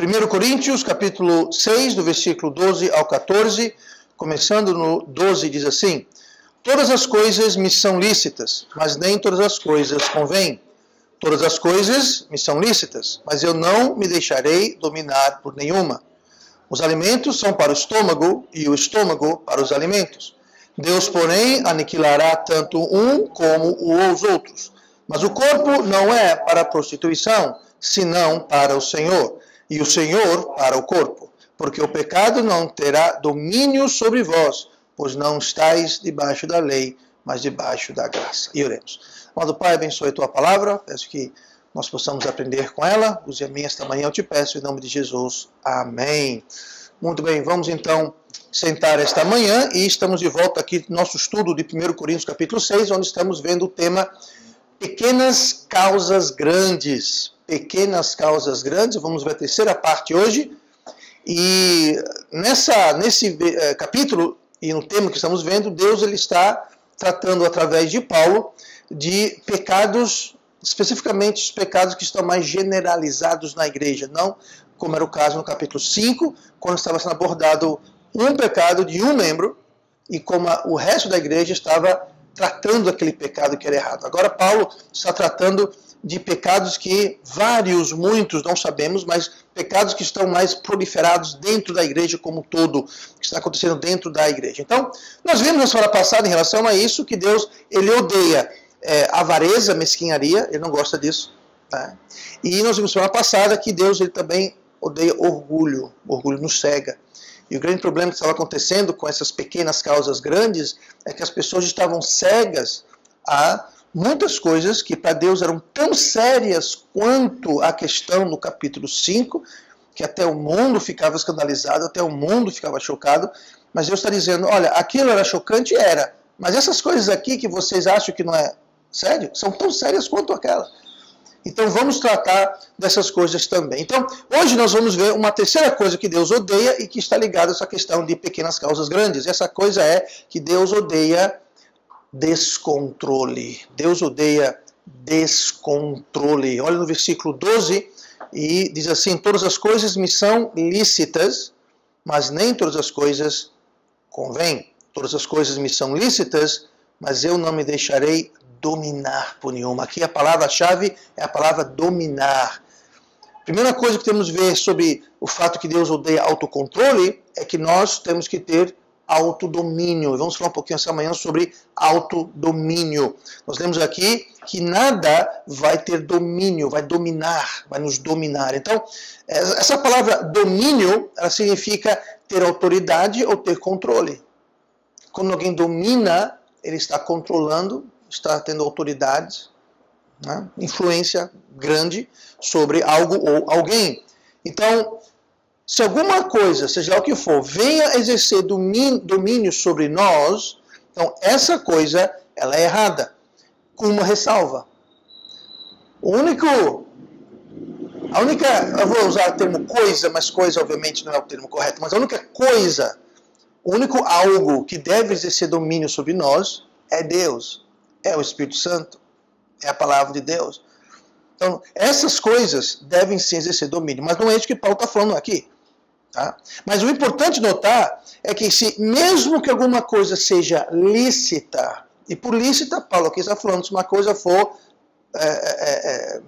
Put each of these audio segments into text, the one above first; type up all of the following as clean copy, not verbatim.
1 Coríntios, capítulo 6, do versículo 12 ao 14, começando no 12, diz assim: todas as coisas me são lícitas, mas nem todas as coisas convêm. Todas as coisas me são lícitas, mas eu não me deixarei dominar por nenhuma. Os alimentos são para o estômago e o estômago para os alimentos. Deus, porém, aniquilará tanto um como os outros. Mas o corpo não é para a prostituição, senão para o Senhor, e o Senhor para o corpo. Porque o pecado não terá domínio sobre vós, pois não estáis debaixo da lei, mas debaixo da graça. E oremos. Amado Pai, abençoe a Tua palavra, peço que nós possamos aprender com ela. Use a minha esta manhã, eu te peço, em nome de Jesus. Amém. Muito bem, vamos então sentar esta manhã e estamos de volta aqui no nosso estudo de 1 Coríntios capítulo 6, onde estamos vendo o tema Pequenas Causas Grandes. Pequenas Causas Grandes, vamos ver a terceira parte hoje. E nesse capítulo e no tema que estamos vendo, Deus ele está tratando através de Paulo de pecados, especificamente os pecados que estão mais generalizados na igreja, não como era o caso no capítulo 5, quando estava sendo abordado um pecado de um membro e como o resto da igreja estava tratando aquele pecado que era errado. Agora Paulo está tratando de pecados que muitos, não sabemos, mas pecados que estão mais proliferados dentro da igreja como um todo, que está acontecendo dentro da igreja. Então, nós vimos na semana passada em relação a isso, que Deus ele odeia avareza, mesquinharia, ele não gosta disso. Tá? E nós vimos na semana passada que Deus ele também odeia orgulho, orgulho nos cega. E o grande problema que estava acontecendo com essas pequenas causas grandes é que as pessoas estavam cegas a muitas coisas que para Deus eram tão sérias quanto a questão no capítulo 5, que até o mundo ficava escandalizado, até o mundo ficava chocado, mas Deus está dizendo, olha, aquilo era chocante, era, mas essas coisas aqui que vocês acham que não é sério, são tão sérias quanto aquela. Então vamos tratar dessas coisas também. Então, hoje nós vamos ver uma terceira coisa que Deus odeia e que está ligada a essa questão de pequenas causas grandes. Essa coisa é que Deus odeia descontrole. Deus odeia descontrole. Olha no versículo 12 e diz assim: todas as coisas me são lícitas, mas nem todas as coisas convêm. Todas as coisas me são lícitas, mas eu não me deixarei dominar por nenhuma. Aqui a palavra-chave é a palavra dominar. Primeira coisa que temos a ver sobre o fato que Deus odeia autocontrole é que nós temos que ter autodomínio. Vamos falar um pouquinho essa manhã sobre autodomínio. Nós lemos aqui que nada vai ter domínio, vai dominar, vai nos dominar. Então, essa palavra domínio, ela significa ter autoridade ou ter controle. Quando alguém domina, ele está controlando, está tendo autoridade, né? Influência grande sobre algo ou alguém. Então, se alguma coisa, seja lá o que for, venha exercer domínio sobre nós, então essa coisa ela é errada, com uma ressalva. Eu vou usar o termo coisa, mas coisa obviamente não é o termo correto, mas a única coisa, o único algo que deve exercer domínio sobre nós é Deus. É o Espírito Santo, é a palavra de Deus. Então, essas coisas devem sim exercer domínio, mas não é isso que Paulo está falando aqui. Tá? Mas o importante notar é que mesmo que alguma coisa seja lícita, e por lícita, Paulo aqui está falando, se uma coisa for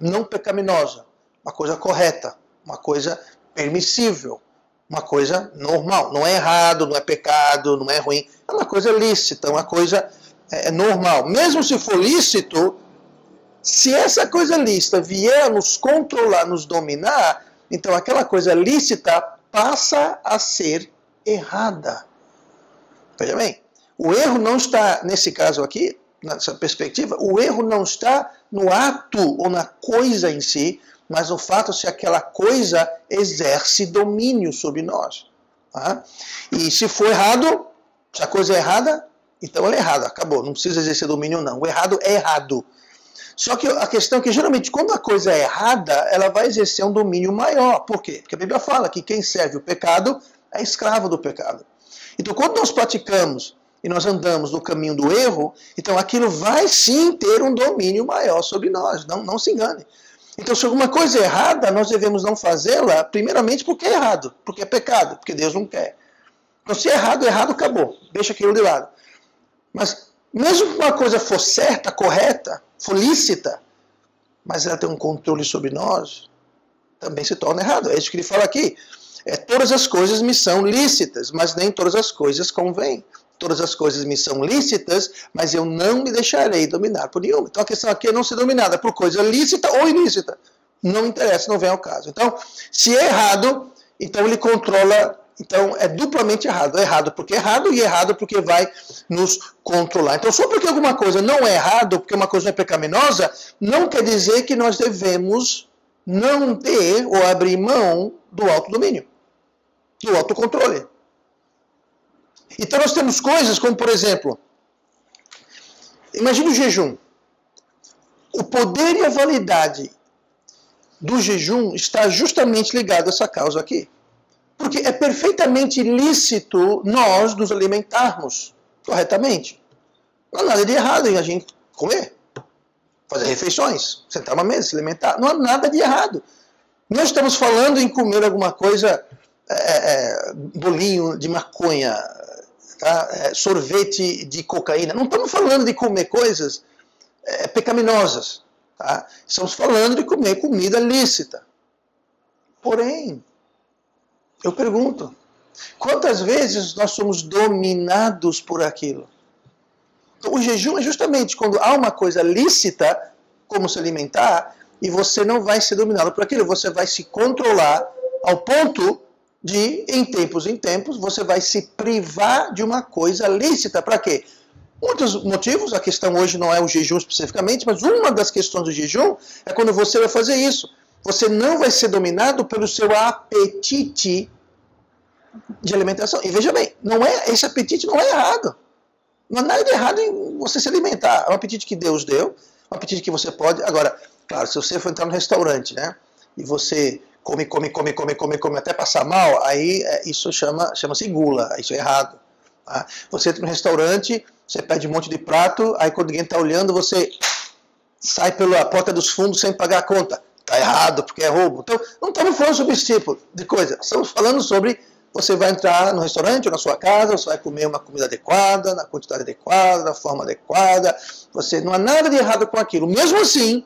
não pecaminosa, uma coisa correta, uma coisa permissível, uma coisa normal, não é errado, não é pecado, não é ruim, é uma coisa lícita, uma coisa normal. Mesmo se for lícito, se essa coisa lícita vier a nos controlar, nos dominar, então aquela coisa lícita passa a ser errada. Veja bem, o erro não está, nesse caso aqui, nessa perspectiva, o erro não está no ato ou na coisa em si, mas no fato se aquela coisa exerce domínio sobre nós. Tá? E se for errado, se a coisa é errada, então ela é errada, acabou, não precisa exercer domínio não. O errado é errado. Só que a questão é que geralmente quando a coisa é errada, ela vai exercer um domínio maior. Por quê? Porque a Bíblia fala que quem serve o pecado é escravo do pecado. Então quando nós praticamos e nós andamos no caminho do erro, então aquilo vai sim ter um domínio maior sobre nós, não se engane. Então, se alguma coisa é errada, nós devemos não fazê-la, primeiramente porque é errado, porque é pecado, porque Deus não quer. Então, se é errado, acabou. Deixa aquilo de lado. Mas, mesmo que uma coisa for certa, correta, for lícita, mas ela tem um controle sobre nós, também se torna errado. É isso que ele fala aqui. Todas as coisas me são lícitas, mas nem todas as coisas convêm. Todas as coisas me são lícitas, mas eu não me deixarei dominar por nenhuma. Então a questão aqui é não ser dominada por coisa lícita ou ilícita. Não interessa, não vem ao caso. Então, se é errado, então ele controla. Então é duplamente errado. É errado porque é errado e errado porque vai nos controlar. Então só porque alguma coisa não é errado, porque uma coisa não é pecaminosa, não quer dizer que nós devemos não ter ou abrir mão do autodomínio, do autocontrole. Então nós temos coisas como, por exemplo, imagine o jejum. O poder e a validade do jejum está justamente ligado a essa causa aqui. Porque é perfeitamente lícito nós nos alimentarmos corretamente. Não há nada de errado em a gente comer, fazer refeições, sentar uma mesa, se alimentar. Não há nada de errado. Nós estamos falando em comer alguma coisa, bolinho de maconha, tá? Sorvete de cocaína. Não estamos falando de comer coisas pecaminosas. Tá? Estamos falando de comer comida lícita. Porém, eu pergunto, quantas vezes nós somos dominados por aquilo? Então, o jejum é justamente quando há uma coisa lícita, como se alimentar, e você não vai ser dominado por aquilo, você vai se controlar ao ponto de, em tempos, você vai se privar de uma coisa lícita. Para quê? Muitos motivos, a questão hoje não é o jejum especificamente, mas uma das questões do jejum é quando você vai fazer isso. Você não vai ser dominado pelo seu apetite de alimentação. E veja bem, esse apetite não é errado. Não há nada de errado em você se alimentar. É um apetite que Deus deu, um apetite que você pode. Agora, claro, se você for entrar no restaurante, né, e você come até passar mal, aí isso chama-se gula, isso é errado. Tá? Você entra no restaurante, você pede um monte de prato, aí quando ninguém está olhando, você sai pela porta dos fundos sem pagar a conta. Está errado, porque é roubo. Então, não estamos falando sobre esse tipo de coisa. Estamos falando sobre você vai entrar no restaurante ou na sua casa, você vai comer uma comida adequada, na quantidade adequada, na forma adequada. Não há nada de errado com aquilo. Mesmo assim,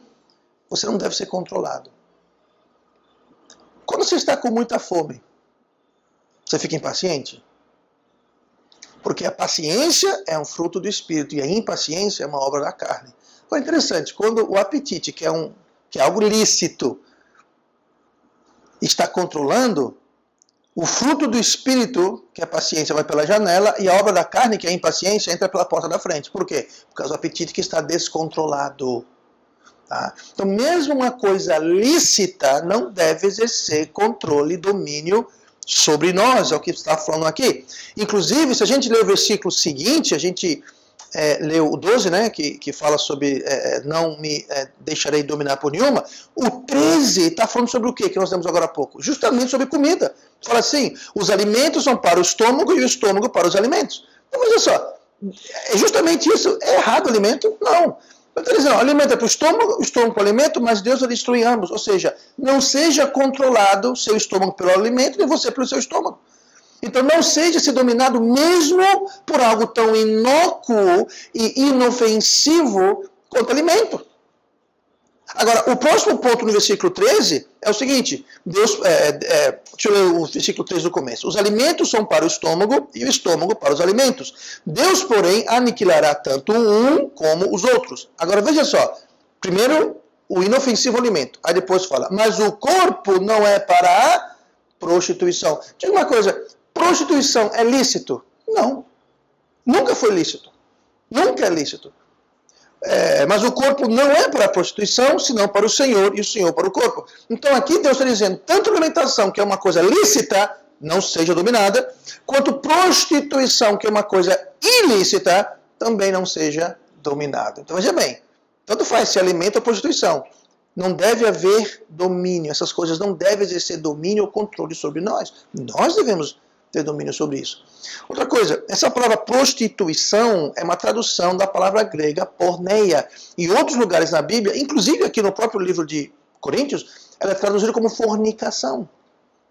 você não deve ser controlado. Quando você está com muita fome, você fica impaciente? Porque a paciência é um fruto do Espírito e a impaciência é uma obra da carne. Então é interessante, quando o apetite, que é algo lícito, está controlando, o fruto do Espírito, que é a paciência, vai pela janela, e a obra da carne, que é a impaciência, entra pela porta da frente. Por quê? Por causa do apetite que está descontrolado. Tá? Então, mesmo uma coisa lícita não deve exercer controle e domínio sobre nós, é o que está falando aqui. Inclusive, se a gente ler o versículo seguinte, a gente leu o 12, né, que fala sobre não me deixarei dominar por nenhuma. O 13 está falando sobre o quê que nós lemos agora há pouco? Justamente sobre comida. Fala assim, os alimentos são para o estômago e o estômago para os alimentos. Então, mas olha só, é justamente isso. É errado o alimento? Não. Está dizendo, o alimento é para o estômago para o alimento, mas Deus vai destruir ambos. Ou seja, não seja controlado seu estômago pelo alimento, nem você pelo seu estômago. Então não seja se dominado mesmo por algo tão inócuo e inofensivo quanto alimento. Agora, o próximo ponto no versículo 13 é o seguinte, deixa eu ler o versículo 13 do começo. Os alimentos são para o estômago e o estômago para os alimentos. Deus, porém, aniquilará tanto um como os outros. Agora veja só, primeiro o inofensivo alimento, aí depois fala, mas o corpo não é para a prostituição. Diga uma coisa, prostituição é lícito? Não, nunca foi lícito, nunca é lícito. Mas o corpo não é para a prostituição, senão para o Senhor, e o Senhor para o corpo. Então aqui Deus está dizendo, tanto alimentação, que é uma coisa lícita, não seja dominada, quanto prostituição, que é uma coisa ilícita, também não seja dominada. Então veja bem, tanto faz se alimenta ou prostituição. Não deve haver domínio, essas coisas não devem exercer domínio ou controle sobre nós. Nós devemos ter domínio sobre isso. Outra coisa, essa palavra prostituição é uma tradução da palavra grega porneia. Em outros lugares na Bíblia, inclusive aqui no próprio livro de Coríntios, ela é traduzida como fornicação.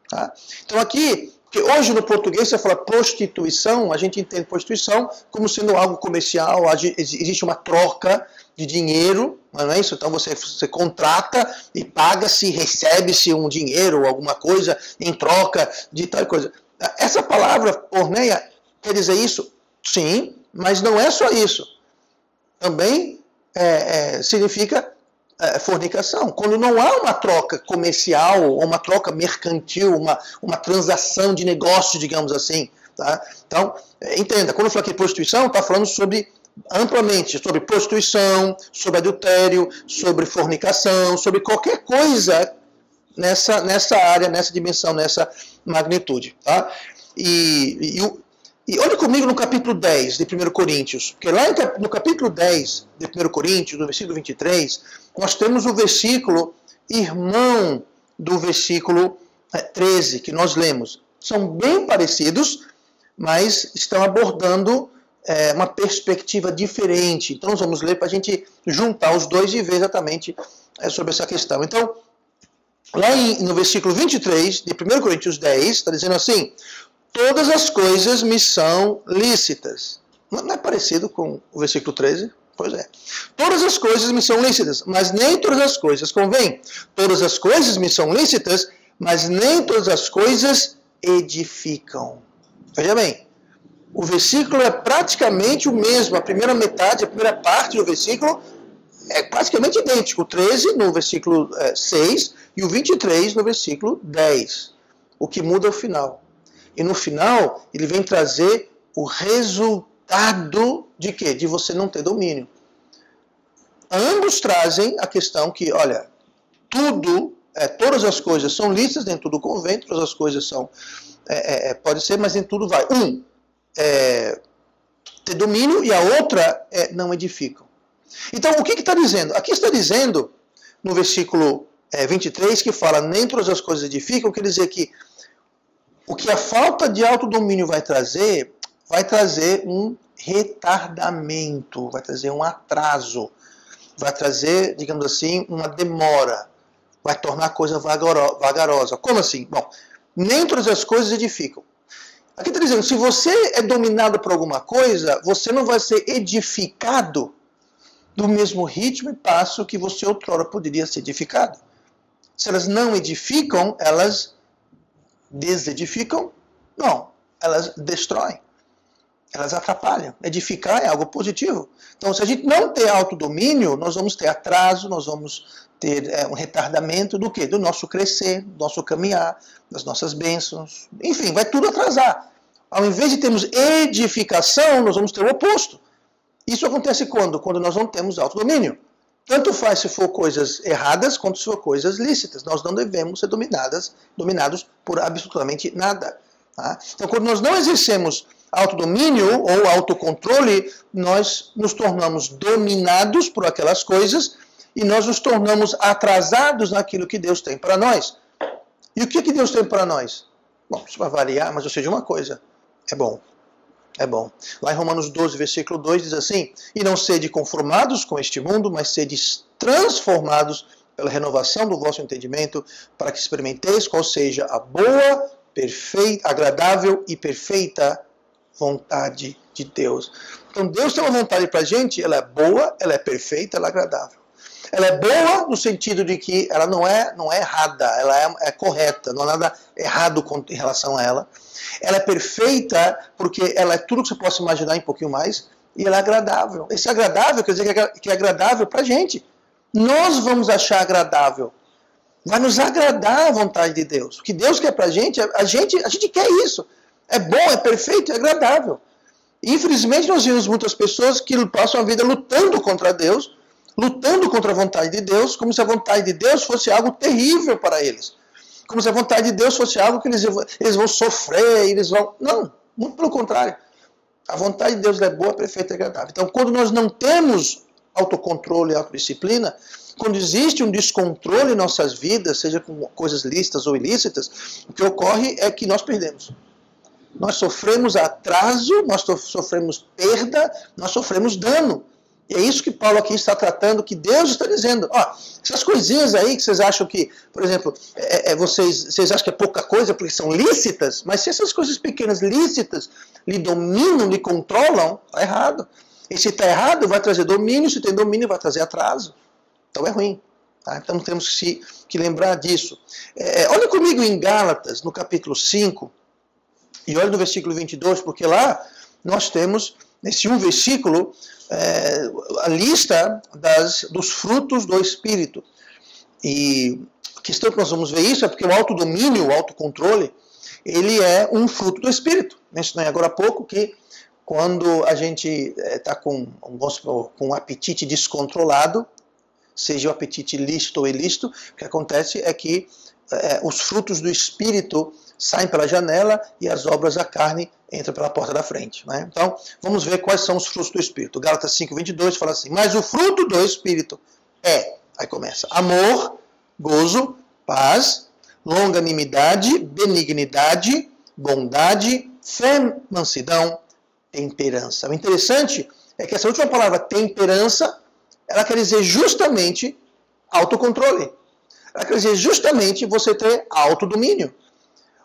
Tá? Então aqui, porque hoje no português você fala prostituição, a gente entende prostituição como sendo algo comercial, existe uma troca de dinheiro, não é isso? Então você contrata e paga-se, recebe-se um dinheiro ou alguma coisa em troca de tal coisa. Essa palavra porneia quer dizer isso? Sim, mas não é só isso. Também significa fornicação. Quando não há uma troca comercial, ou uma troca mercantil, uma transação de negócio, digamos assim. Tá? Então, entenda, quando eu falo aqui prostituição, está falando sobre amplamente sobre prostituição, sobre adultério, sobre fornicação, sobre qualquer coisa nessa área, nessa dimensão, nessa magnitude. Tá? E olhe comigo no capítulo 10 de 1 Coríntios, porque lá no capítulo 10 de 1 Coríntios, no versículo 23, nós temos o versículo irmão do versículo 13, que nós lemos. São bem parecidos, mas estão abordando uma perspectiva diferente. Então nós vamos ler para a gente juntar os dois e ver exatamente sobre essa questão. Então, lá no versículo 23 de 1 Coríntios 10, está dizendo assim: todas as coisas me são lícitas. Não é parecido com o versículo 13? Pois é. Todas as coisas me são lícitas, mas nem todas as coisas convêm. Todas as coisas me são lícitas, mas nem todas as coisas edificam. Veja bem, o versículo é praticamente o mesmo. A primeira metade, a primeira parte do versículo é praticamente idêntico. O 13 no versículo 6 e o 23 no versículo 10. O que muda é o final. E no final, ele vem trazer o resultado de quê? De você não ter domínio. Ambos trazem a questão que, olha, todas as coisas são lícitas, nem tudo convém, todas as coisas são, pode ser, mas nem tudo vai. Ter domínio, e a outra não edificam. Então, o que está dizendo? Aqui está dizendo, no versículo 23, que fala, nem todas as coisas edificam, quer dizer que o que a falta de autodomínio vai trazer um retardamento, vai trazer um atraso, vai trazer, digamos assim, uma demora, vai tornar a coisa vagarosa. Como assim? Bom, nem todas as coisas edificam. Aqui está dizendo, se você é dominado por alguma coisa, você não vai ser edificado do mesmo ritmo e passo que você outrora poderia ser edificado. Se elas não edificam, elas desedificam? Não, elas destroem. Elas atrapalham. Edificar é algo positivo. Então, se a gente não ter autodomínio, nós vamos ter atraso, nós vamos ter um retardamento do quê? Do nosso crescer, do nosso caminhar, das nossas bênçãos. Enfim, vai tudo atrasar. Ao invés de termos edificação, nós vamos ter o oposto. Isso acontece quando? Quando nós não temos autodomínio. Tanto faz se for coisas erradas, quanto se for coisas lícitas. Nós não devemos ser dominados por absolutamente nada. Tá? Então, quando nós não exercemos autodomínio ou autocontrole, nós nos tornamos dominados por aquelas coisas e nós nos tornamos atrasados naquilo que Deus tem para nós. E o que Deus tem para nós? Bom, isso vai variar, mas eu sei de uma coisa, é bom. É bom. Lá em Romanos 12, versículo 2, diz assim: e não sede conformados com este mundo, mas sede transformados pela renovação do vosso entendimento, para que experimenteis qual seja a boa, perfeita, agradável e perfeita vontade de Deus. Então Deus tem uma vontade para a gente, ela é boa, ela é perfeita, ela é agradável. Ela é boa no sentido de que ela não é errada, ela é correta, não há nada errado em relação a ela. Ela é perfeita porque ela é tudo que você possa imaginar e um pouquinho mais, e ela é agradável. Esse agradável quer dizer que é agradável para a gente. Nós vamos achar agradável. Vai nos agradar a vontade de Deus. O que Deus quer para a gente quer isso. É bom, é perfeito, é agradável. Infelizmente nós vemos muitas pessoas que passam a vida lutando contra Deus, lutando contra a vontade de Deus, como se a vontade de Deus fosse algo terrível para eles. Como se a vontade de Deus fosse algo que eles vão sofrer, Não, muito pelo contrário. A vontade de Deus é boa, perfeita e agradável. Então, quando nós não temos autocontrole e autodisciplina, quando existe um descontrole em nossas vidas, seja com coisas lícitas ou ilícitas, o que ocorre é que nós perdemos. Nós sofremos atraso, nós sofremos perda, nós sofremos dano. E é isso que Paulo aqui está tratando, que Deus está dizendo. Ó, essas coisinhas aí que vocês acham que, por exemplo, vocês acham que é pouca coisa porque são lícitas, mas se essas coisas pequenas lícitas lhe dominam, lhe controlam, está errado. E se está errado, vai trazer domínio, se tem domínio, vai trazer atraso. Então é ruim. Tá? Então temos que lembrar disso. Olha comigo em Gálatas, no capítulo 5, e olha no versículo 22, porque lá nós temos, nesse um versículo, a lista dos frutos do Espírito. E a questão que nós vamos ver isso é porque o autodomínio, o autocontrole, ele é um fruto do Espírito. Mencionei agora há pouco que quando a gente está com um apetite descontrolado, seja o apetite lícito ou ilícito, o que acontece é que os frutos do Espírito saem pela janela e as obras da carne entram pela porta da frente. Né? Então, vamos ver quais são os frutos do Espírito. Gálatas 5:22 fala assim, mas o fruto do Espírito aí começa, amor, gozo, paz, longanimidade, benignidade, bondade, fé, mansidão, temperança. O interessante é que essa última palavra, temperança, ela quer dizer justamente autocontrole. Ela quer dizer justamente você ter autodomínio.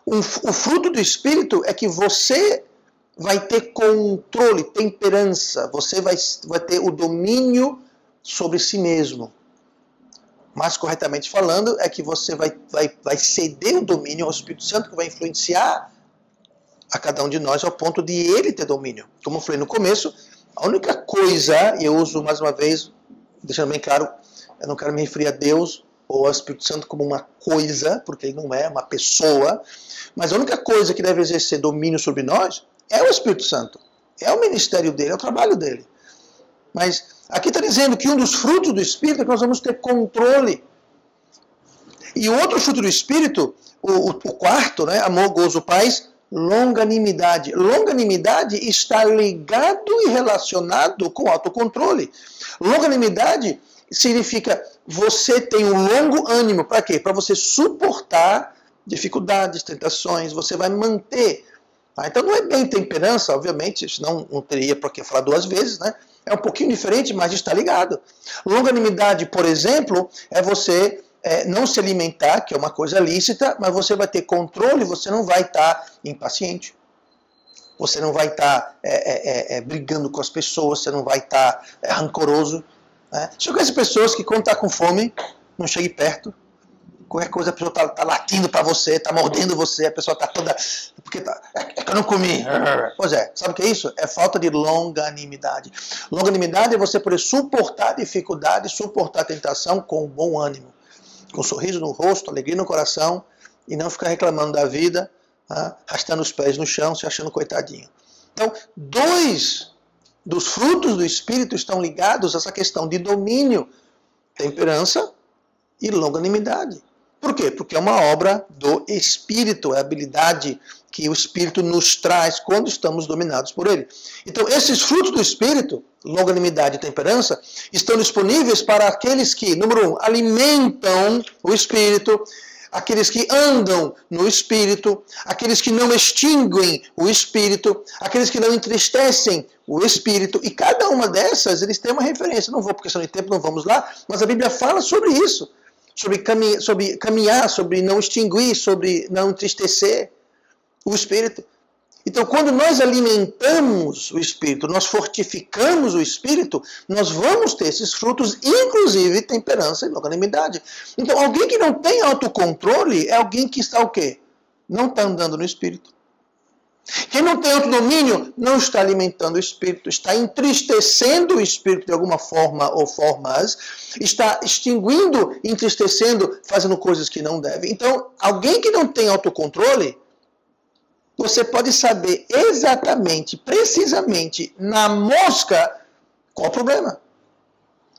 O fruto do Espírito é que você vai ter controle, temperança, você vai ter o domínio sobre si mesmo. Mais corretamente falando, é que você vai ceder o domínio ao Espírito Santo, que vai influenciar a cada um de nós ao ponto de ele ter domínio. Como eu falei no começo, a única coisa, e eu uso mais uma vez, deixando bem claro, eu não quero me referir a Deus ou ao Espírito Santo como uma coisa, porque ele não é uma pessoa, mas a única coisa que deve exercer domínio sobre nós é o Espírito Santo. É o ministério dele, é o trabalho dele. Mas aqui está dizendo que um dos frutos do Espírito é que nós vamos ter controle. E o outro fruto do Espírito, o quarto, né, amor, gozo, paz, longanimidade. Longanimidade está ligado e relacionado com autocontrole. Longanimidade significa você tem um longo ânimo. Para quê? Para você suportar dificuldades, tentações, você vai manter. Tá? Então não é bem temperança, obviamente, senão não teria por que falar duas vezes, né? É um pouquinho diferente, mas está ligado. Longanimidade, por exemplo, é você não se alimentar, que é uma coisa lícita, mas você vai ter controle, você não vai estar impaciente. Você não vai estar brigando com as pessoas, você não vai estar rancoroso. Né? Você conhece pessoas que quando está com fome, não chegue perto. Qualquer coisa a pessoa está latindo para você, está mordendo você, a pessoa está toda... Porque é que eu não comi. Pois é, sabe o que é isso? É falta de longanimidade. Longanimidade é você poder suportar dificuldade, suportar tentação com bom ânimo. Com um sorriso no rosto, alegria no coração, e não ficar reclamando da vida, arrastando os pés no chão, se achando coitadinho. Então, dois dos frutos do Espírito estão ligados a essa questão de domínio, temperança e longanimidade. Por quê? Porque é uma obra do Espírito, é a habilidade que o Espírito nos traz quando estamos dominados por ele. Então, esses frutos do Espírito, longanimidade e temperança, estão disponíveis para aqueles que, número 1, alimentam o Espírito, aqueles que andam no Espírito, aqueles que não extinguem o Espírito, aqueles que não entristecem o Espírito, e cada uma dessas, eles têm uma referência. Não vou por questão de tempo, não vamos lá, mas a Bíblia fala sobre isso. Sobre caminhar, sobre não extinguir, sobre não entristecer o Espírito. Então, quando nós alimentamos o Espírito, nós fortificamos o Espírito, nós vamos ter esses frutos, inclusive temperança e longanimidade. Então, alguém que não tem autocontrole é alguém que está o quê? Não está andando no Espírito. Quem não tem autodomínio não está alimentando o Espírito, está entristecendo o Espírito de alguma forma ou formas, está extinguindo, entristecendo, fazendo coisas que não deve. Então, alguém que não tem autocontrole, você pode saber exatamente, precisamente, na mosca, qual o problema.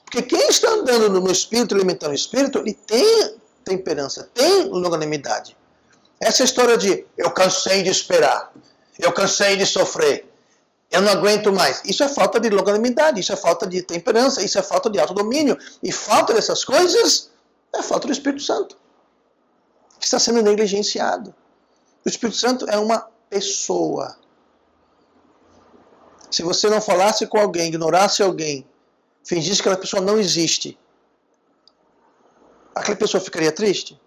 Porque quem está andando no Espírito, alimentando o Espírito, ele tem temperança, tem longanimidade. Essa história de eu cansei de esperar, eu cansei de sofrer, eu não aguento mais. Isso é falta de longanimidade, isso é falta de temperança, isso é falta de autodomínio. E falta dessas coisas é falta do Espírito Santo, que está sendo negligenciado. O Espírito Santo é uma pessoa. Se você não falasse com alguém, ignorasse alguém, fingisse que aquela pessoa não existe, aquela pessoa ficaria triste?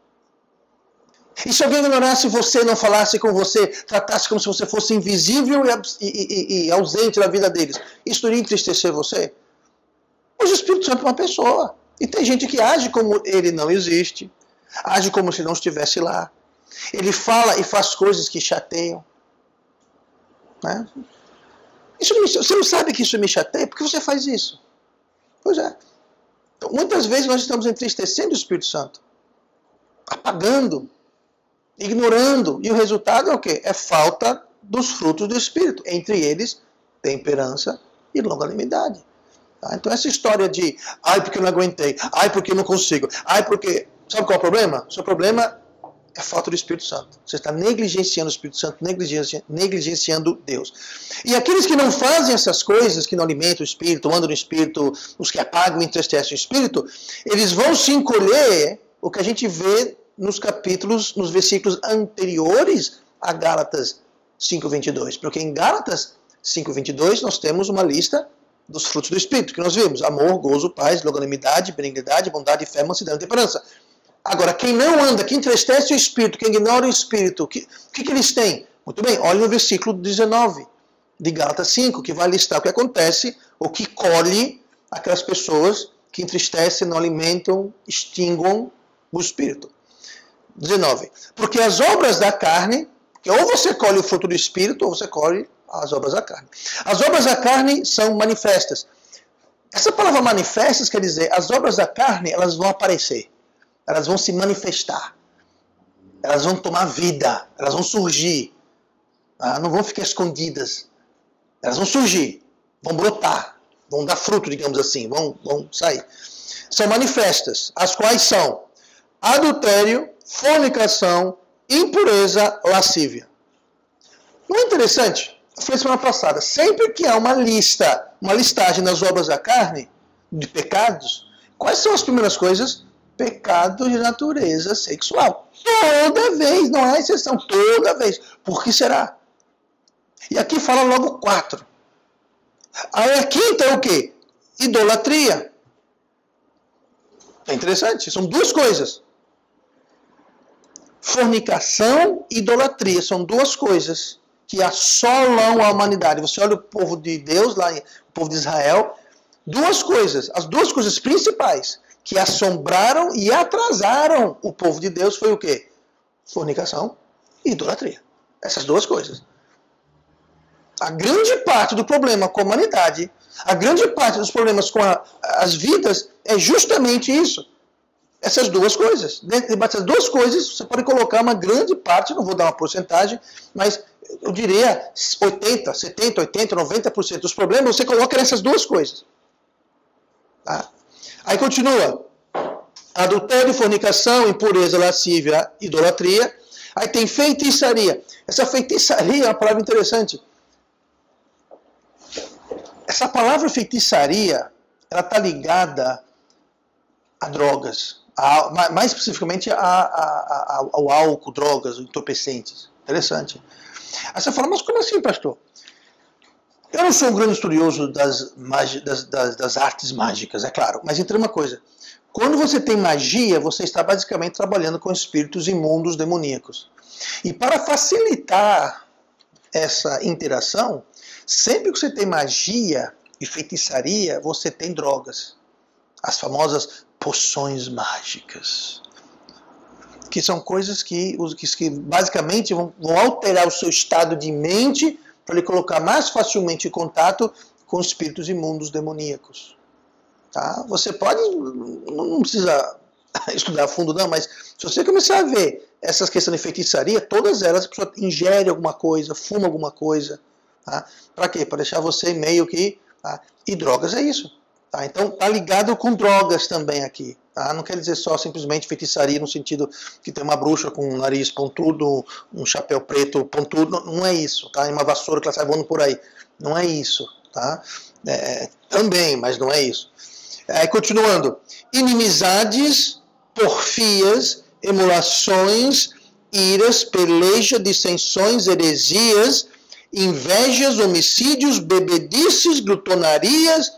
E se alguém ignorasse você, não falasse com você, tratasse como se você fosse invisível e ausente da vida deles, isso iria entristecer você? Hoje o Espírito Santo é uma pessoa. E tem gente que age como ele não existe, age como se não estivesse lá. Ele fala e faz coisas que chateiam. Né? Você não sabe que isso me chateia? Por que você faz isso? Pois é. Então, muitas vezes nós estamos entristecendo o Espírito Santo, apagando, ignorando, e o resultado é o quê? É falta dos frutos do Espírito, entre eles, temperança e longanimidade. Tá? Então essa história de, ai porque eu não aguentei, ai porque eu não consigo, ai porque... Sabe qual é o problema? O seu problema é falta do Espírito Santo. Você está negligenciando o Espírito Santo, negligenciando Deus. E aqueles que não fazem essas coisas, que não alimentam o Espírito, andam no Espírito, os que apagam e entristecem o Espírito, eles vão se encolher, o que a gente vê nos capítulos, nos versículos anteriores a Gálatas 5:22. Porque em Gálatas 5:22 nós temos uma lista dos frutos do Espírito, que nós vimos: amor, gozo, paz, longanimidade, benignidade, bondade, fé, mansidão e temperança. Agora, quem não anda, quem entristece o Espírito, quem ignora o Espírito, o que eles têm? Muito bem, olha no versículo 19 de Gálatas 5, que vai listar o que acontece, o que colhe aquelas pessoas que entristecem, não alimentam, extinguam o Espírito. 19. Porque as obras da carne, que ou você colhe o fruto do Espírito, ou você colhe as obras da carne. As obras da carne são manifestas. Essa palavra manifestas quer dizer, as obras da carne, elas vão aparecer. Elas vão se manifestar. Elas vão tomar vida. Elas vão surgir. Não vão ficar escondidas. Elas vão surgir. Vão brotar. Vão dar fruto, digamos assim. Vão sair. São manifestas. As quais são adultério, fornicação, impureza, lascívia. Não é interessante? Eu falei semana passada. Sempre que há uma listagem nas obras da carne, de pecados, quais são as primeiras coisas? Pecado de natureza sexual. Toda vez, não há exceção, toda vez. Por que será? E aqui fala logo 4. Aí a quinta é o quê? Idolatria. É interessante, são duas coisas. Fornicação e idolatria são duas coisas que assolam a humanidade. Você olha o povo de Deus, lá, o povo de Israel, duas coisas, as duas coisas principais que assombraram e atrasaram o povo de Deus foi o quê? Fornicação e idolatria. Essas duas coisas. A grande parte do problema com a humanidade, a grande parte dos problemas com as vidas é justamente isso. Essas duas coisas. Dentro dessas duas coisas, você pode colocar uma grande parte, não vou dar uma porcentagem, mas eu diria 80, 70, 80, 90% dos problemas você coloca nessas duas coisas. Tá? Aí continua. Adultério, fornicação, impureza, lascívia, idolatria. Aí tem feitiçaria. Essa feitiçaria é uma palavra interessante. Essa palavra feitiçaria, ela está ligada a drogas. Mais especificamente ao álcool, drogas, entorpecentes. Interessante. Aí você fala, mas como assim, pastor? Eu não sou um grande estudioso das artes mágicas, é claro. Mas entenda uma coisa. Quando você tem magia, você está basicamente trabalhando com espíritos imundos demoníacos. E para facilitar essa interação, sempre que você tem magia e feitiçaria, você tem drogas. As famosas poções mágicas. Que são coisas que basicamente vão alterar o seu estado de mente para lhe colocar mais facilmente em contato com espíritos imundos demoníacos. Tá? Você pode, não precisa estudar a fundo não, mas se você começar a ver essas questões de feitiçaria, todas elas a pessoa ingere alguma coisa, fuma alguma coisa. Tá? Para quê? Para deixar você meio que... Tá? E drogas é isso. Tá? Então está ligado com drogas também aqui. Tá? Não quer dizer só simplesmente feitiçaria no sentido que tem uma bruxa com um nariz pontudo, um chapéu preto pontudo. Não é isso. Tá? E uma vassoura que ela sai voando por aí. Não é isso. Tá? Também, mas não é isso. Continuando. Inimizades, porfias, emulações, iras, peleja, dissensões, heresias, invejas, homicídios, bebedices, glutonarias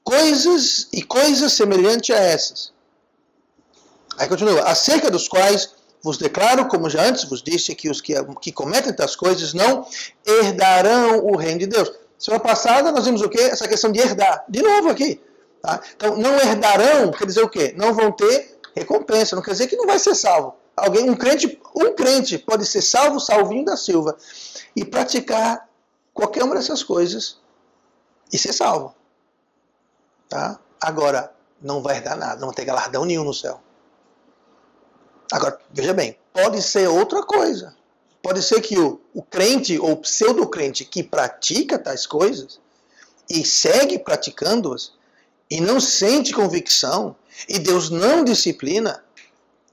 coisas semelhantes a essas. Aí continua, acerca dos quais vos declaro, como já antes vos disse, que os que cometem tais coisas não herdarão o reino de Deus. Semana passada nós vimos o quê? Essa questão de herdar. De novo aqui. Tá? Então, não herdarão quer dizer o quê? Não vão ter recompensa. Não quer dizer que não vai ser salvo. Um crente pode ser salvo, Salvinho da Silva, e praticar qualquer uma dessas coisas e ser salvo. Tá? Agora, não vai herdar nada, não vai ter galardão nenhum no céu. Agora, veja bem, pode ser outra coisa. Pode ser que o crente ou pseudo-crente que pratica tais coisas e segue praticando-as e não sente convicção e Deus não disciplina,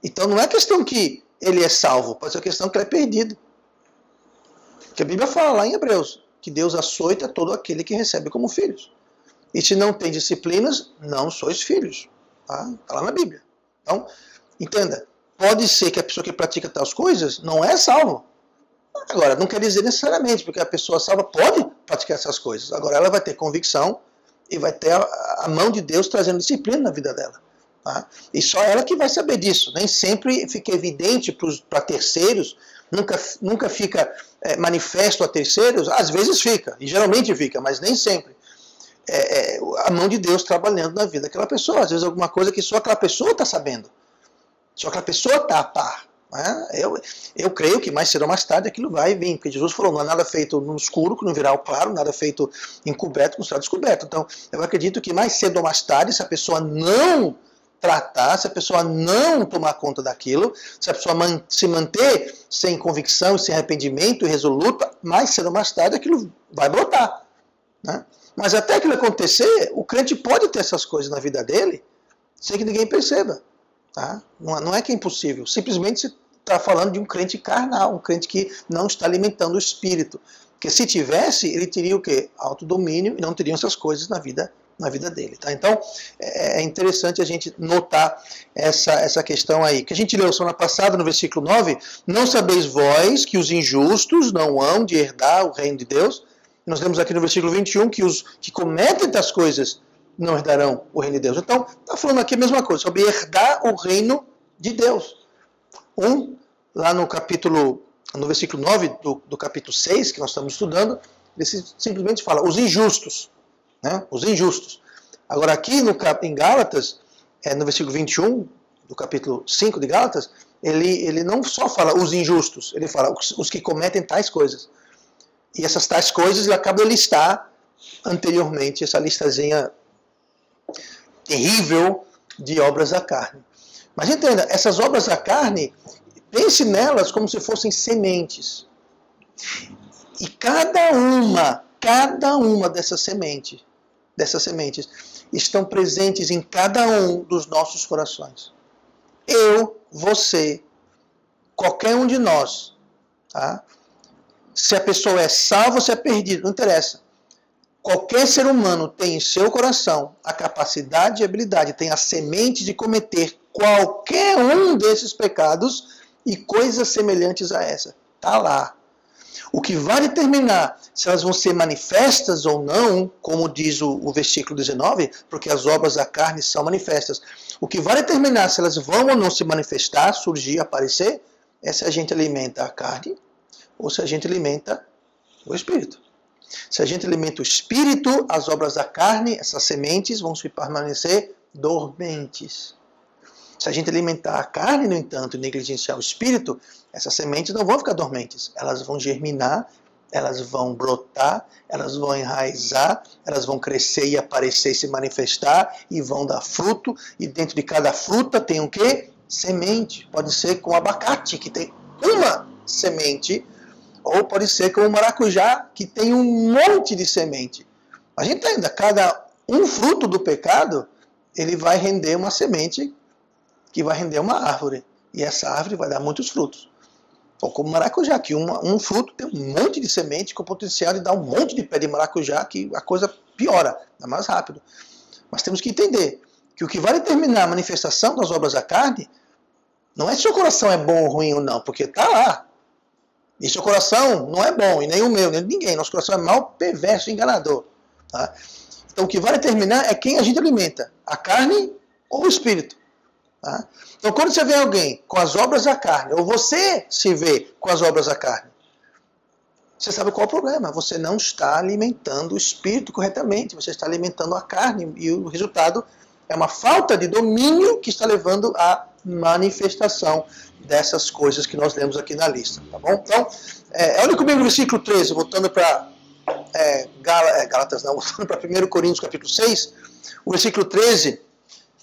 então não é questão que ele é salvo, pode ser questão que ele é perdido. Porque a Bíblia fala lá em Hebreus que Deus açoita todo aquele que recebe como filhos. E se não tem disciplinas, não sois filhos. Tá? Está lá na Bíblia. Então, entenda. Pode ser que a pessoa que pratica tais coisas não é salva. Agora, não quer dizer necessariamente, porque a pessoa salva pode praticar essas coisas. Agora, ela vai ter convicção e vai ter a mão de Deus trazendo disciplina na vida dela. Tá? E só ela que vai saber disso. Nem sempre fica evidente para terceiros, nunca fica manifesto a terceiros. Às vezes fica, e geralmente fica, mas nem sempre. A mão de Deus trabalhando na vida daquela pessoa. Às vezes alguma coisa que só aquela pessoa está sabendo. Só que a pessoa está a par. Né? Eu creio que mais cedo ou mais tarde aquilo vai vir. Porque Jesus falou, não há nada feito no escuro que não virá ao claro, nada feito encoberto que não será descoberto. Então, eu acredito que mais cedo ou mais tarde, se a pessoa não tratar, se a pessoa não tomar conta daquilo, se a pessoa se manter sem convicção, sem arrependimento e resoluta, mais cedo ou mais tarde aquilo vai brotar. Né? Mas até aquilo acontecer, o crente pode ter essas coisas na vida dele, sem que ninguém perceba. Tá? Não é que é impossível, simplesmente se está falando de um crente carnal, um crente que não está alimentando o espírito. Porque se tivesse, ele teria o quê? Autodomínio e não teriam essas coisas na vida dele. Tá? Então, é interessante a gente notar essa questão aí. Que a gente leu semana passada no versículo 9, não sabeis vós que os injustos não hão de herdar o reino de Deus? Nós lemos aqui no versículo 21 que os que cometem tais coisas não herdarão o reino de Deus. Então, está falando aqui a mesma coisa, sobre herdar o reino de Deus. Lá no versículo 9 do capítulo 6, que nós estamos estudando, ele simplesmente fala, os injustos. Né? Os injustos. Agora aqui em Gálatas, no versículo 21 do capítulo 5 de Gálatas, ele não só fala os injustos, ele fala os que cometem tais coisas. E essas tais coisas ele acaba de listar anteriormente, essa listazinha terrível de obras da carne. Mas entenda, essas obras da carne, pense nelas como se fossem sementes. E cada uma dessas sementes estão presentes em cada um dos nossos corações. Eu, você, qualquer um de nós, tá? Se a pessoa é salva ou se é perdida, não interessa. Qualquer ser humano tem em seu coração a capacidade e habilidade, tem a semente de cometer qualquer um desses pecados e coisas semelhantes a essa. Está lá. O que vai determinar se elas vão ser manifestas ou não, como diz o versículo 19, porque as obras da carne são manifestas. O que vai determinar se elas vão ou não se manifestar, surgir, aparecer, é se a gente alimenta a carne ou se a gente alimenta o espírito. Se a gente alimenta o espírito, as obras da carne, essas sementes vão se permanecer dormentes. Se a gente alimentar a carne, no entanto, e negligenciar o espírito, essas sementes não vão ficar dormentes. Elas vão germinar, elas vão brotar, elas vão enraizar, elas vão crescer e aparecer e se manifestar e vão dar fruto. E dentro de cada fruta tem o quê? Semente. Pode ser com abacate, que tem uma semente, ou pode ser com o maracujá, que tem um monte de semente. A gente ainda, cada um fruto do pecado, ele vai render uma semente que vai render uma árvore. E essa árvore vai dar muitos frutos. Ou como maracujá, que um fruto tem um monte de semente com o potencial de dar um monte de pé de maracujá, que a coisa piora, é mais rápido. Mas temos que entender que o que vai determinar a manifestação das obras da carne não é se o seu coração é bom ou ruim ou não, porque está lá. E seu coração não é bom, e nem o meu, nem de ninguém. Nosso coração é mau, perverso e enganador. Tá? Então o que vai determinar é quem a gente alimenta, a carne ou o espírito. Tá? Então quando você vê alguém com as obras da carne, ou você se vê com as obras da carne, você sabe qual é o problema. Você não está alimentando o espírito corretamente, você está alimentando a carne, e o resultado é uma falta de domínio que está levando à manifestação dessas coisas que nós lemos aqui na lista. Tá bom? Então, olha comigo no versículo 13, voltando para Gálatas, não, voltando para 1 Coríntios capítulo 6, o versículo 13.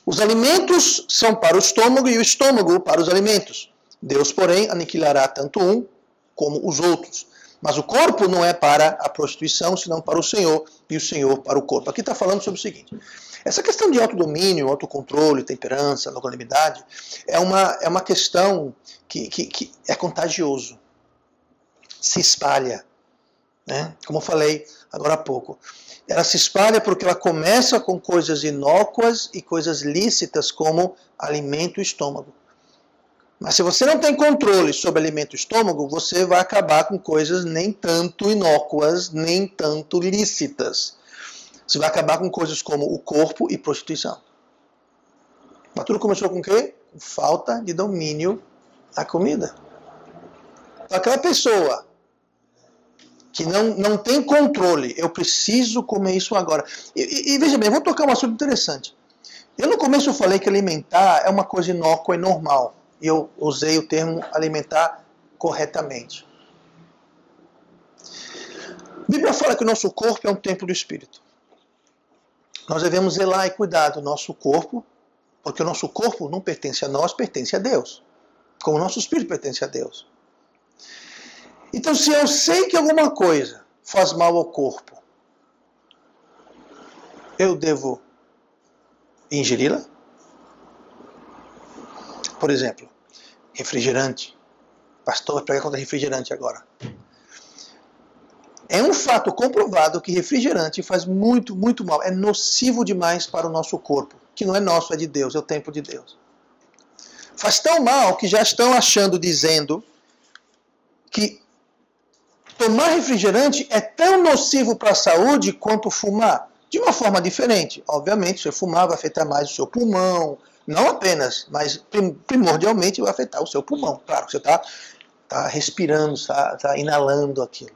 Os alimentos são para o estômago e o estômago para os alimentos. Deus, porém, aniquilará tanto um como os outros. Mas o corpo não é para a prostituição, senão para o Senhor, e o Senhor para o corpo. Aqui está falando sobre o seguinte. Essa questão de autodomínio, autocontrole, temperança, longanimidade, é uma questão que é contagioso. Se espalha. Né? Como eu falei agora há pouco. Ela se espalha porque ela começa com coisas inócuas e coisas lícitas, como alimento e estômago. Mas se você não tem controle sobre alimento e estômago, você vai acabar com coisas nem tanto inócuas, nem tanto lícitas. Você vai acabar com coisas como o corpo e prostituição. Mas tudo começou com o quê? Com falta de domínio da comida. Então, aquela pessoa que não tem controle, eu preciso comer isso agora. E veja bem, vou tocar um assunto interessante. Eu no começo eu falei que alimentar é uma coisa inócua e normal. E eu usei o termo alimentar corretamente. A Bíblia fala que o nosso corpo é um templo do Espírito. Nós devemos zelar e cuidar do nosso corpo, porque o nosso corpo não pertence a nós, pertence a Deus. Como o nosso espírito pertence a Deus. Então, se eu sei que alguma coisa faz mal ao corpo, eu devo ingeri-la? Por exemplo, refrigerante. Pastor, vai pregar contra refrigerante agora. É um fato comprovado que refrigerante faz muito, muito mal. É nocivo demais para o nosso corpo. Que não é nosso, é de Deus, é o templo de Deus. Faz tão mal que já estão dizendo que tomar refrigerante é tão nocivo para a saúde quanto fumar. De uma forma diferente. Obviamente, se você fumar vai afetar mais o seu pulmão. Não apenas, mas primordialmente vai afetar o seu pulmão. Claro, você está respirando, está inalando aquilo.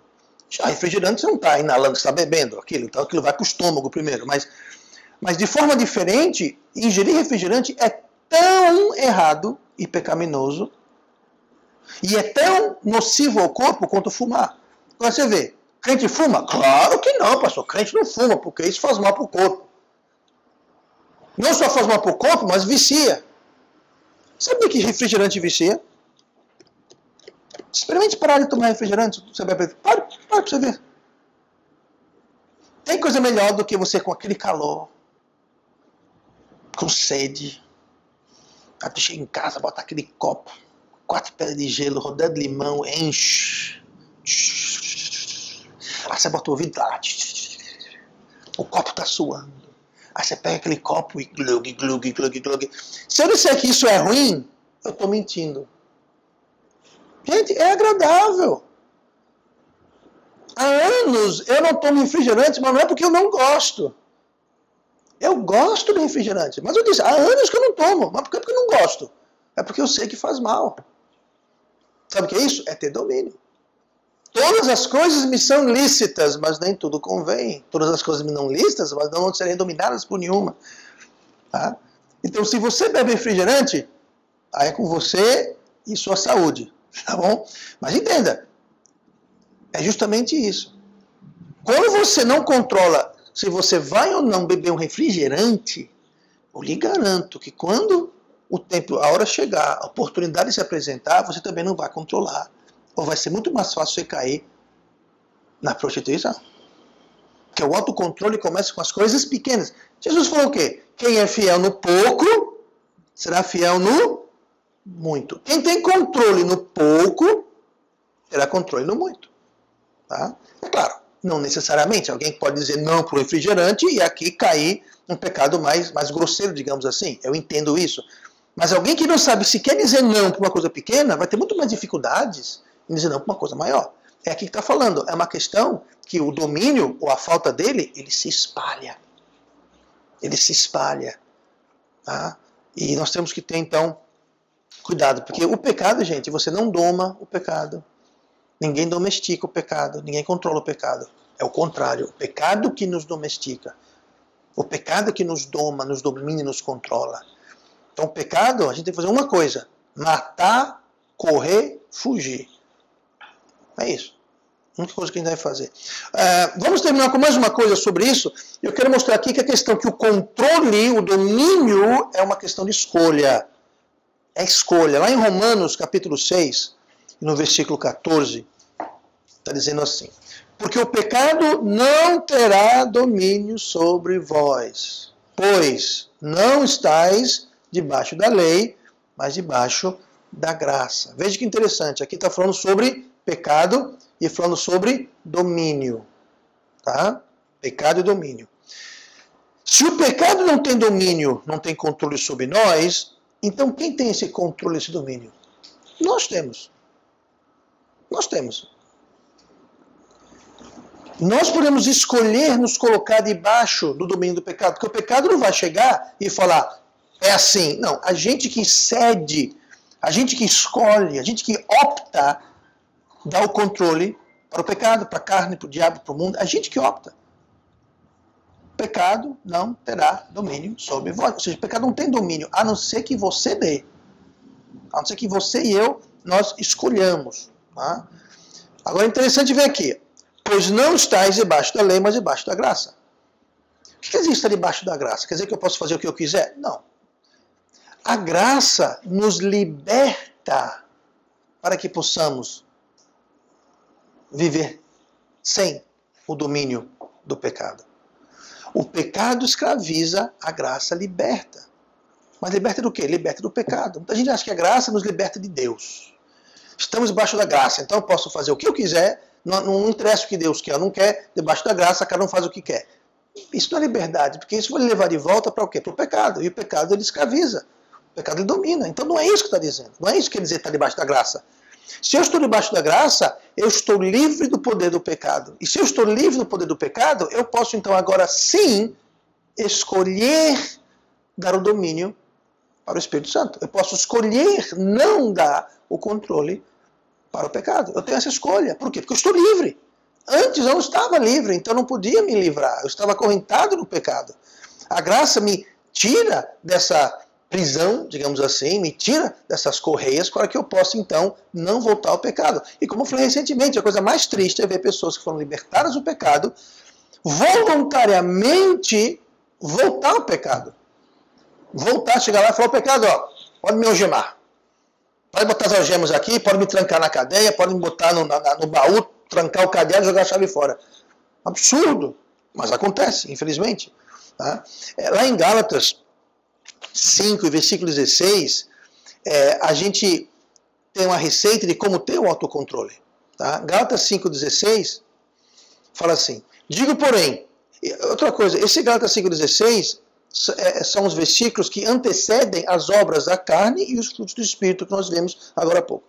Já refrigerante você não está inalando, você está bebendo aquilo. Então aquilo vai para o estômago primeiro. Mas de forma diferente, ingerir refrigerante é tão errado e pecaminoso e é tão nocivo ao corpo quanto fumar. Agora você vê, crente fuma? Claro que não, pastor. Crente não fuma, porque isso faz mal para o corpo. Não só faz mal para o corpo, mas vicia. Sabe que refrigerante vicia? Experimente parar de tomar refrigerante. Você vai beber. Para para você ver. Tem coisa melhor do que você com aquele calor, com sede. Aí tu chega em casa, bota aquele copo, 4 pedras de gelo, rodando de limão, enche. Aí você bota o ouvido lá. O copo está suando. Aí você pega aquele copo e glug, glug, glug, glug. Se eu disser que isso é ruim, eu estou mentindo. Gente, é agradável. Há anos eu não tomo refrigerante, mas não é porque eu não gosto. Eu gosto de refrigerante. Mas eu disse, há anos que eu não tomo. Mas por que eu não gosto? É porque eu sei que faz mal. Sabe o que é isso? É ter domínio. Todas as coisas me são lícitas, mas nem tudo convém. Todas as coisas me não lícitas, mas não serem dominadas por nenhuma. Tá? Então, se você bebe refrigerante, aí é com você e sua saúde. Tá bom? Mas entenda, é justamente isso. Quando você não controla se você vai ou não beber um refrigerante, eu lhe garanto que quando a hora chegar, a oportunidade se apresentar, você também não vai controlar. Ou vai ser muito mais fácil você cair na prostituição. Porque o autocontrole começa com as coisas pequenas. Jesus falou o quê? Quem é fiel no pouco, será fiel no muito. Quem tem controle no pouco, terá controle no muito. Tá? É claro, não necessariamente. Alguém pode dizer não para o refrigerante e aqui cair um pecado mais grosseiro, digamos assim. Eu entendo isso. Mas alguém que não sabe se quer dizer não para uma coisa pequena, vai ter muito mais dificuldades em dizer não para uma coisa maior. É aqui que está falando. É uma questão que o domínio, ou a falta dele, ele se espalha. Ele se espalha. Tá? E nós temos que ter, então, cuidado. Porque o pecado, gente, você não doma o pecado. Ninguém domestica o pecado. Ninguém controla o pecado. É o contrário. O pecado que nos domestica. O pecado que nos doma, nos domina e nos controla. Então, o pecado, a gente tem que fazer uma coisa. Matar, correr, fugir. É isso. A única coisa que a gente deve fazer. Vamos terminar com mais uma coisa sobre isso. Eu quero mostrar aqui que a questão que o controle, o domínio, é uma questão de escolha. É escolha. Lá em Romanos, capítulo 6, no versículo 14, está dizendo assim: porque o pecado não terá domínio sobre vós, pois não estáis debaixo da lei, mas debaixo da graça. Veja que interessante. Aqui está falando sobre pecado e falando sobre domínio. Tá? Pecado e domínio. Se o pecado não tem domínio, não tem controle sobre nós, então quem tem esse controle, esse domínio? Nós temos. Nós temos. Nós podemos escolher nos colocar debaixo do domínio do pecado, porque o pecado não vai chegar e falar, é assim. Não, a gente que cede, a gente que escolhe, a gente que opta, dá o controle para o pecado, para a carne, para o diabo, para o mundo. A gente que opta. O pecado não terá domínio sobre vós. Ou seja, o pecado não tem domínio, a não ser que você dê. A não ser que você e eu, nós escolhamos. Tá? Agora é interessante ver aqui. Pois não estáis debaixo da lei, mas debaixo da graça. O que quer dizer estar debaixo da graça? Quer dizer que eu posso fazer o que eu quiser? Não. A graça nos liberta para que possamos viver sem o domínio do pecado. O pecado escraviza, a graça liberta. Mas liberta do quê? Liberta do pecado. Muita gente acha que a graça nos liberta de Deus. Estamos debaixo da graça, então eu posso fazer o que eu quiser, não interessa o que Deus quer, não quer, debaixo da graça, cada um faz o que quer. Isso não é liberdade, porque isso vai levar de volta para o quê? Para o pecado. E o pecado ele escraviza. O pecado ele domina. Então não é isso que está dizendo. Não é isso que quer dizer estar debaixo da graça. Se eu estou debaixo da graça, eu estou livre do poder do pecado. E se eu estou livre do poder do pecado, eu posso então agora sim escolher dar o domínio para o Espírito Santo. Eu posso escolher não dar o controle para o pecado. Eu tenho essa escolha. Por quê? Porque eu estou livre. Antes eu não estava livre, então eu não podia me livrar. Eu estava acorrentado no pecado. A graça me tira dessa prisão, digamos assim, me tira dessas correias para que eu possa, então, não voltar ao pecado. E como eu falei recentemente, a coisa mais triste é ver pessoas que foram libertadas do pecado voluntariamente voltar ao pecado. Voltar, chegar lá e falar, o pecado, ó, pode me algemar. Pode botar as algemas aqui, pode me trancar na cadeia, pode me botar no baú, trancar o cadeado e jogar a chave fora. Absurdo, mas acontece, infelizmente. Tá? Lá em Gálatas 5, versículo 16, a gente tem uma receita de como ter o autocontrole. Tá? Gálatas 5,16 fala assim, digo porém, outra coisa, esse Gálatas 5,16 são os versículos que antecedem as obras da carne e os frutos do Espírito que nós vemos agora há pouco.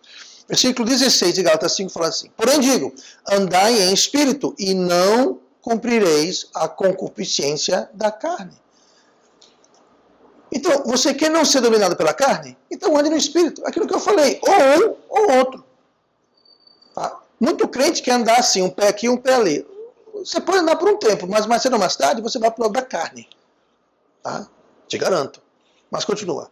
Versículo 16 de Gálatas 5 fala assim, porém digo, andai em espírito e não cumprireis a concupiscência da carne. Então, você quer não ser dominado pela carne? Então ande no espírito. Aquilo que eu falei, ou um ou outro. Tá? Muito crente quer andar assim, um pé aqui um pé ali. Você pode andar por um tempo, mas mais cedo ou mais tarde você vai para o lado da carne. Tá? Te garanto. Mas continua.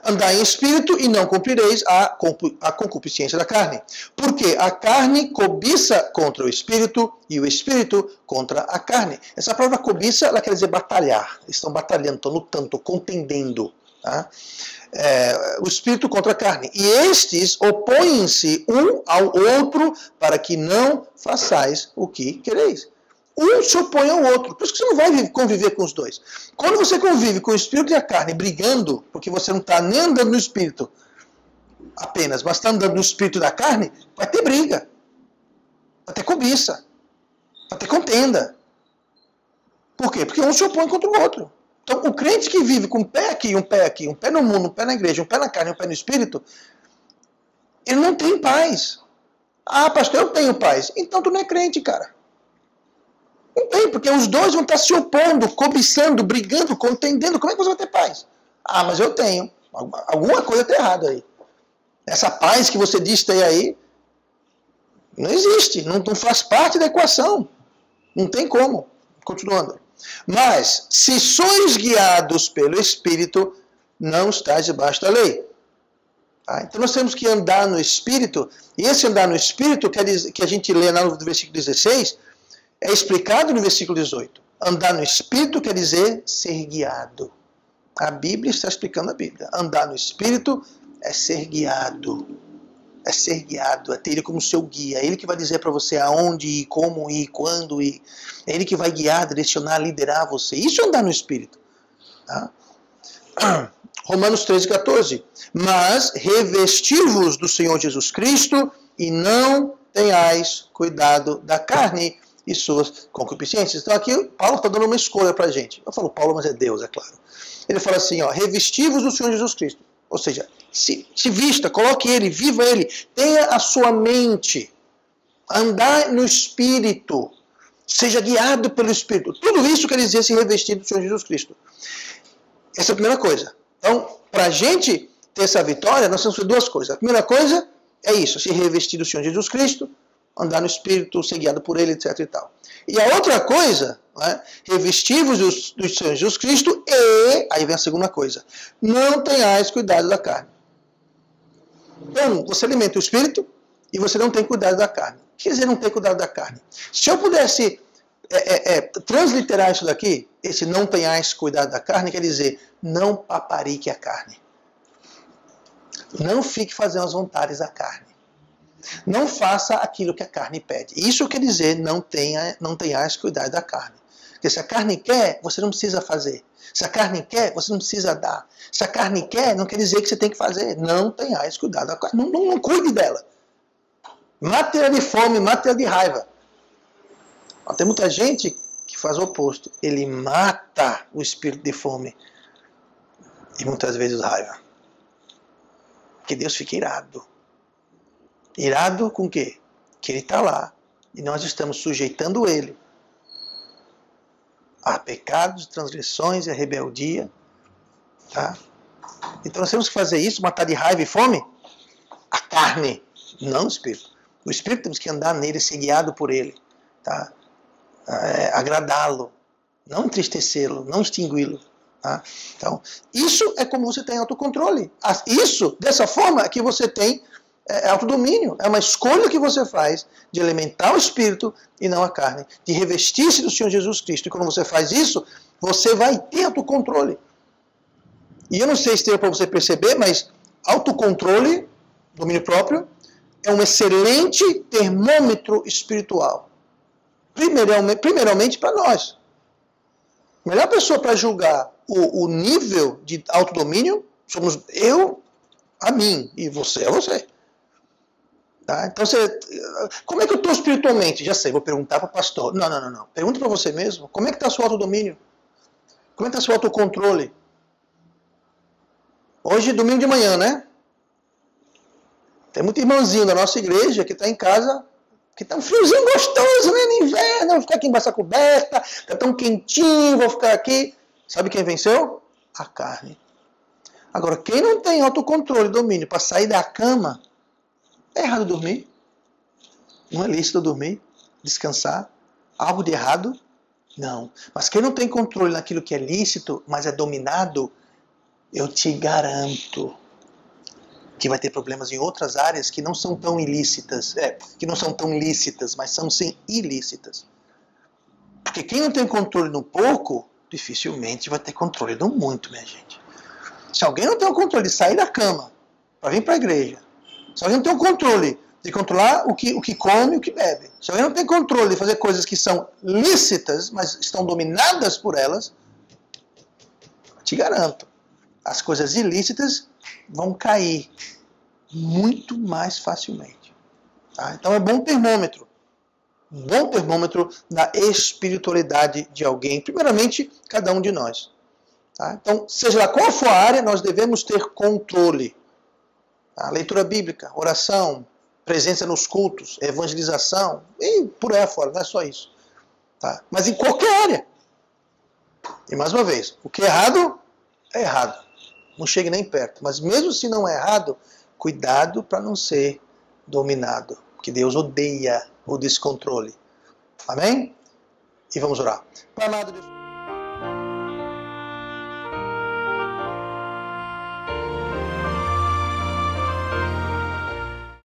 Andai em espírito e não cumprireis a concupiscência da carne. Porque a carne cobiça contra o espírito e o espírito contra a carne. Essa palavra cobiça, ela quer dizer batalhar. Eles estão batalhando, estão lutando, estão contendendo. Tá? O espírito contra a carne. E estes opõem-se um ao outro para que não façais o que quereis. Um se opõe ao outro. Por isso que você não vai conviver com os dois. Quando você convive com o espírito e a carne brigando, porque você não está nem andando no espírito apenas, mas está andando no espírito da carne, vai ter briga. Vai ter cobiça. Vai ter contenda. Por quê? Porque um se opõe contra o outro. Então, o crente que vive com um pé aqui, um pé no mundo, um pé na igreja, um pé na carne, um pé no espírito, ele não tem paz. Ah, pastor, eu tenho paz. Então tu não é crente, cara. Não tem, porque os dois vão estar se opondo, cobiçando, brigando, contendendo. Como é que você vai ter paz? Ah, mas eu tenho. Alguma coisa está errada aí. Essa paz que você diz ter aí, não existe, não faz parte da equação. Não tem como. Continuando. Mas, se sois guiados pelo Espírito, não estáis debaixo da lei. Tá? Então nós temos que andar no Espírito, e esse andar no Espírito, que a gente lê no versículo 16, é explicado no versículo 18. Andar no Espírito quer dizer ser guiado. A Bíblia está explicando a Bíblia. Andar no Espírito é ser guiado. É ser guiado, é ter Ele como seu guia. É Ele que vai dizer para você aonde ir, como ir, quando ir. É Ele que vai guiar, direcionar, liderar você. Isso é andar no Espírito. Tá? Romanos 13,14. Mas revesti-vos do Senhor Jesus Cristo e não tenhais cuidado da carne e suas concupiscências. Então aqui Paulo está dando uma escolha para a gente. Eu falo Paulo, mas é Deus, é claro. Ele fala assim, ó, revesti-vos do Senhor Jesus Cristo. Ou seja, se vista, coloque Ele, viva Ele, tenha a sua mente, andar no Espírito, seja guiado pelo Espírito. Tudo isso quer dizer se revestir do Senhor Jesus Cristo. Essa é a primeira coisa. Então, para a gente ter essa vitória, nós temos que fazer duas coisas. A primeira coisa é isso, se revestir do Senhor Jesus Cristo, andar no Espírito, ser guiado por Ele, etc. e tal. E a outra coisa, né, revestir-vos do Senhor Jesus Cristo e, aí vem a segunda coisa, não tenhais cuidado da carne. Então, você alimenta o Espírito e você não tem cuidado da carne. O que quer dizer não ter cuidado da carne? Se eu pudesse transliterar isso daqui, esse não tenhais cuidado da carne, quer dizer, não paparique a carne. Não fique fazendo as vontades da carne. Não faça aquilo que a carne pede. Isso quer dizer, não tenhais cuidado da carne. Porque se a carne quer, você não precisa fazer. Se a carne quer, você não precisa dar. Se a carne quer, não quer dizer que você tem que fazer. Não tenhais cuidado da carne. Não cuide dela. Mate ela de fome, mate ela de raiva. Tem muita gente que faz o oposto. Ele mata o espírito de fome. E muitas vezes raiva. Porque Deus fica irado. Irado com o quê? Que Ele está lá. E nós estamos sujeitando Ele a pecados, transgressões e a rebeldia. Tá? Então nós temos que fazer isso, matar de raiva e fome? A carne, não o Espírito. O Espírito temos que andar nele, ser guiado por Ele. Tá? Agradá-lo. Não entristecê-lo, não extingui-lo. Tá? Então, isso é como você tem autocontrole. Isso, dessa forma, é que você tem autodomínio. É uma escolha que você faz de alimentar o Espírito e não a carne. De revestir-se do Senhor Jesus Cristo. E quando você faz isso, você vai ter autocontrole. E eu não sei se deu para você perceber, mas autocontrole, domínio próprio, é um excelente termômetro espiritual. Primeiramente para nós. A melhor pessoa para julgar o nível de autodomínio somos eu, a mim, e você a você. Tá? Então, como é que eu estou espiritualmente? Já sei, vou perguntar para o pastor. Não. Pergunta para você mesmo. Como é que está seu autodomínio? Como é que está seu autocontrole? Hoje, domingo de manhã, né? Tem muito irmãozinho da nossa igreja que está em casa, que está um friozinho gostoso, né? No inverno, vou ficar aqui embaixo da coberta, está tão quentinho, vou ficar aqui. Sabe quem venceu? A carne. Agora, quem não tem autocontrole, domínio, para sair da cama, é errado dormir. Não é lícito dormir, descansar. Algo de errado? Não. Mas quem não tem controle naquilo que é lícito, mas é dominado, eu te garanto que vai ter problemas em outras áreas que não são tão ilícitas. Que não são tão lícitas, mas são sim ilícitas. Porque quem não tem controle no pouco, dificilmente vai ter controle no muito, minha gente. Se alguém não tem o controle de sair da cama para vir para a igreja, se alguém não tem o controle de controlar o que come e o que bebe, se alguém não tem controle de fazer coisas que são lícitas, mas estão dominadas por elas, te garanto, as coisas ilícitas vão cair muito mais facilmente. Tá? Então é bom termômetro da espiritualidade de alguém, primeiramente cada um de nós. Tá? Então, seja lá qual for a área, nós devemos ter controle. Tá? Leitura bíblica, oração, presença nos cultos, evangelização, e por aí afora, não é só isso. Tá? Mas em qualquer área. E mais uma vez, o que é errado, é errado. Não chegue nem perto. Mas mesmo se não é errado, cuidado para não ser dominado. Porque Deus odeia o descontrole. Amém? E vamos orar. Pai amado Deus.